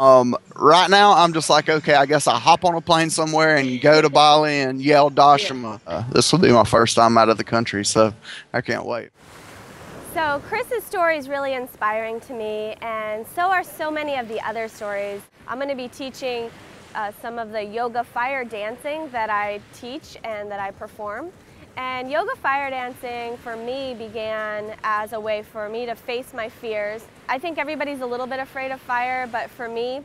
Right now, I'm just like, okay, I guess I hop on a plane somewhere and go to Bali and yell Dashama. This will be my first time out of the country, so I can't wait. So Chris's story is really inspiring to me, and so are so many of the other stories. I'm going to be teaching some of the yoga fire dancing that I teach and that I perform. And yoga fire dancing for me began as a way for me to face my fears. I think everybody's a little bit afraid of fire, but for me,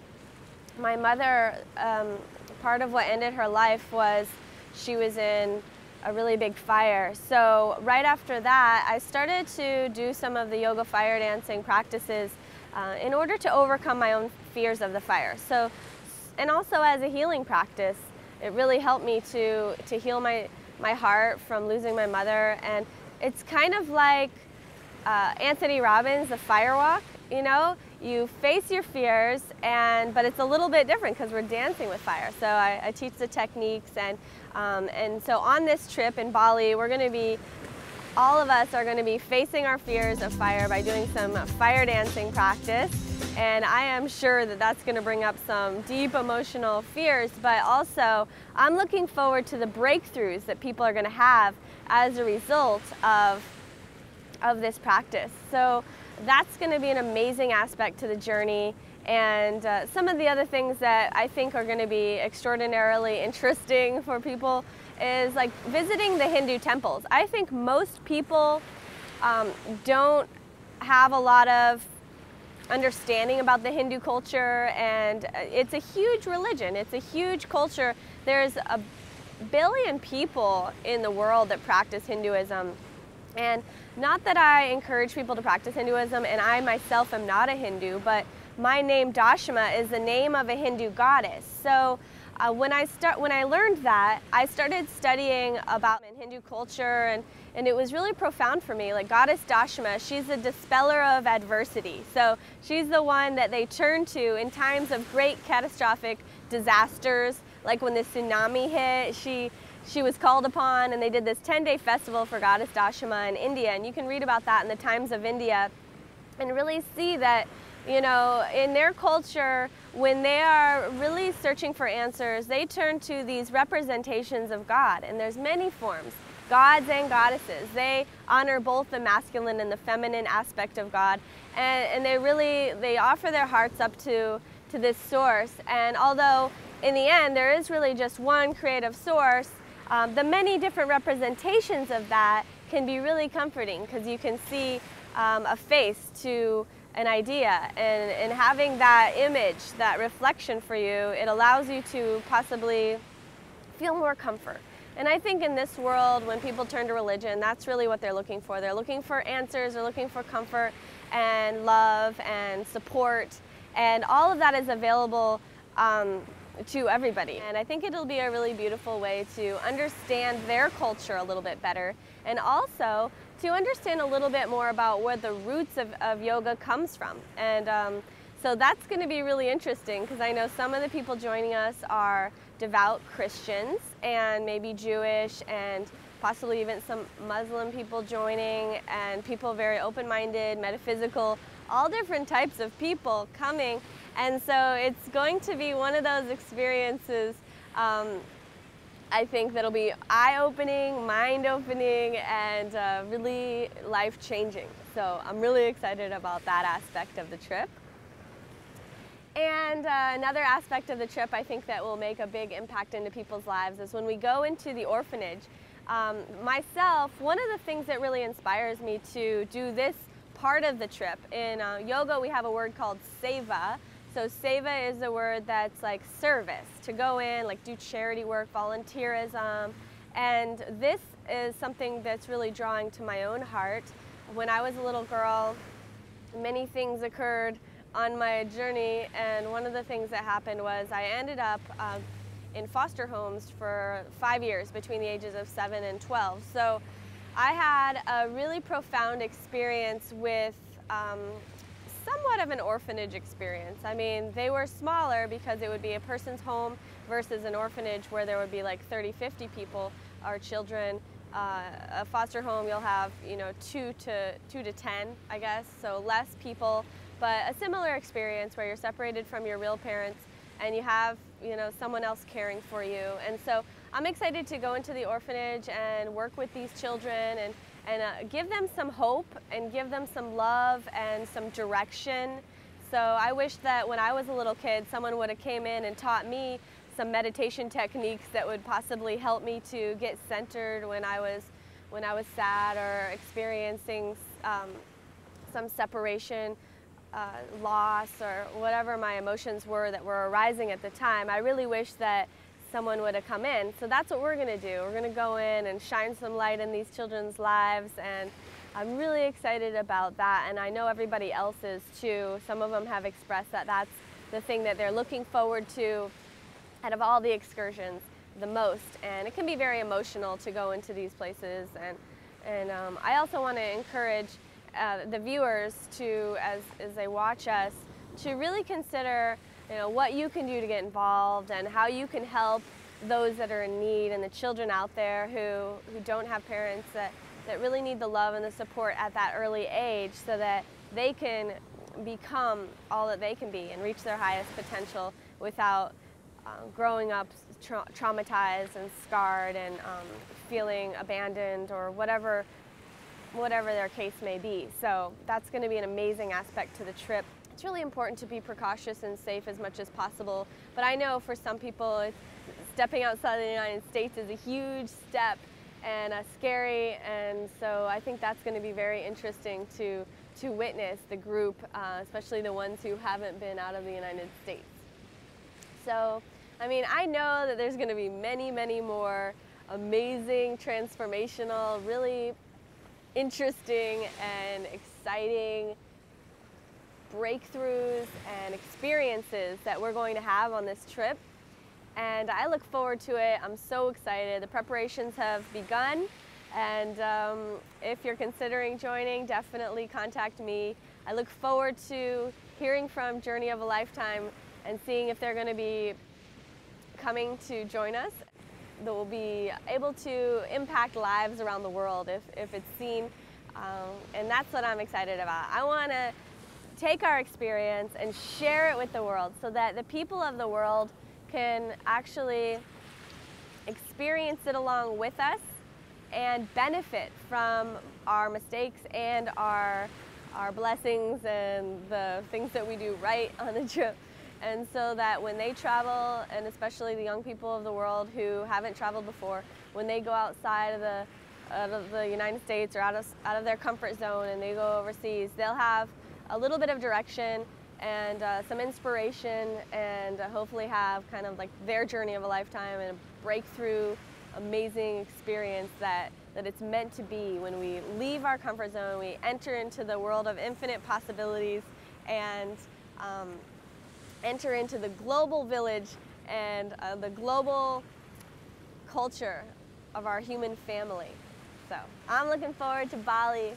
my mother, part of what ended her life was she was in a really big fire. So right after that, I started to do some of the yoga fire dancing practices in order to overcome my own fears of the fire. So, and also as a healing practice, it really helped me to heal my heart from losing my mother. And it's kind of like Anthony Robbins, the Firewalk, you know? You face your fears, but it's a little bit different because we're dancing with fire. So I teach the techniques, and so on this trip in Bali, all of us are going to be facing our fears of fire by doing some fire dancing practice. And I am sure that that's going to bring up some deep emotional fears, but also I'm looking forward to the breakthroughs that people are going to have as a result of this practice. So that's going to be an amazing aspect to the journey. And some of the other things that I think are going to be extraordinarily interesting for people is like visiting the Hindu temples. I think most people don't have a lot of understanding about the Hindu culture, and it's a huge religion. It's a huge culture. There's a billion people in the world that practice Hinduism. And not that I encourage people to practice Hinduism, and I myself am not a Hindu, but my name Dashama is the name of a Hindu goddess. So when I learned that, I started studying about Hindu culture, and it was really profound for me. Like goddess Dashama, she's a dispeller of adversity. So she's the one that they turn to in times of great catastrophic disasters, like when the tsunami hit. She was called upon, and they did this 10-day festival for goddess Dashama in India, and you can read about that in the Times of India and really see that, you know, in their culture, when they are really searching for answers, they turn to these representations of God, and there's many forms, gods and goddesses. They honor both the masculine and the feminine aspect of God, and they offer their hearts up to this source. And although in the end there is really just one creative source, the many different representations of that can be really comforting, because you can see a face to an idea, and having that image, that reflection for you, it allows you to possibly feel more comfort. And I think in this world, when people turn to religion, that's really what they're looking for. They're looking for answers, they're looking for comfort and love and support, and all of that is available to everybody. And I think it'll be a really beautiful way to understand their culture a little bit better, and also to understand a little bit more about where the roots of yoga comes from. And so that's going to be really interesting, because I know some of the people joining us are devout Christians and maybe Jewish, and possibly even some Muslim people joining, and people very open-minded, metaphysical, all different types of people coming. And so it's going to be one of those experiences, I think, that'll be eye-opening, mind-opening, and really life-changing. So I'm really excited about that aspect of the trip. And another aspect of the trip I think that will make a big impact into people's lives is when we go into the orphanage. Myself, one of the things that really inspires me to do this part of the trip, in yoga we have a word called Savea. So Savea is a word that's like service, to go in, like do charity work, volunteerism. And this is something that's really drawing to my own heart. When I was a little girl, many things occurred on my journey, and one of the things that happened was I ended up in foster homes for 5 years, between the ages of 7 and 12. So I had a really profound experience with somewhat of an orphanage experience. I mean, they were smaller because it would be a person's home versus an orphanage where there would be like 30, 50 people or children. A foster home, you'll have, you know, 2 to 10, I guess, so less people, but a similar experience where you're separated from your real parents and you have, someone else caring for you. And so I'm excited to go into the orphanage and work with these children and give them some hope and give them some love and some direction. So I wish that when I was a little kid, someone would have came in and taught me some meditation techniques that would possibly help me to get centered when I was sad or experiencing some separation, loss, or whatever my emotions were that were arising at the time. I really wish that someone would have come in. So that's what we're going to do. We're going to go in and shine some light in these children's lives, and I'm really excited about that, and I know everybody else is too. Some of them have expressed that that's the thing that they're looking forward to out of all the excursions the most, and it can be very emotional to go into these places. And I also want to encourage the viewers to, as they watch us, to really consider what you can do to get involved and how you can help those that are in need and the children out there who don't have parents that really need the love and the support at that early age so that they can become all that they can be and reach their highest potential without growing up traumatized and scarred and feeling abandoned or whatever their case may be. So that's going to be an amazing aspect to the trip. It's really important to be precautious and safe as much as possible, but I know for some people stepping outside the United States is a huge step and scary, and so I think that's going to be very interesting to witness the group, especially the ones who haven't been out of the United States. So, I mean, I know that there's going to be many, many more amazing, transformational, really interesting and exciting breakthroughs and experiences that we're going to have on this trip. And I look forward to it. I'm so excited. The preparations have begun, and if you're considering joining, definitely contact me. I look forward to hearing from Journey of a Lifetime and seeing if they're going to be coming to join us. That will be able to impact lives around the world if it's seen, and that's what I'm excited about. I want to take our experience and share it with the world so that the people of the world can actually experience it along with us and benefit from our mistakes and our blessings and the things that we do right on the trip. And so that when they travel, and especially the young people of the world who haven't traveled before, when they go outside of the United States or out of their comfort zone and they go overseas, they'll have a little bit of direction and some inspiration, and hopefully have kind of like their journey of a lifetime and a breakthrough, amazing experience that it's meant to be. When we leave our comfort zone, we enter into the world of infinite possibilities and enter into the global village and the global culture of our human family. So I'm looking forward to Bali.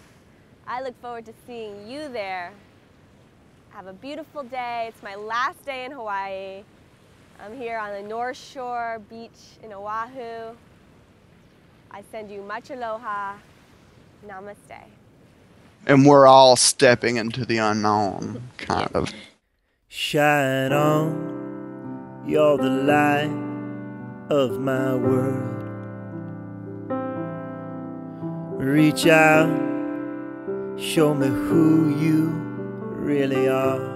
I look forward to seeing you there. Have a beautiful day. It's my last day in Hawaii. I'm here on the North Shore beach in Oahu. I send you much aloha. Namaste. And we're all stepping into the unknown, kind of. Shine on, you're the light of my world. Reach out, show me who you really are.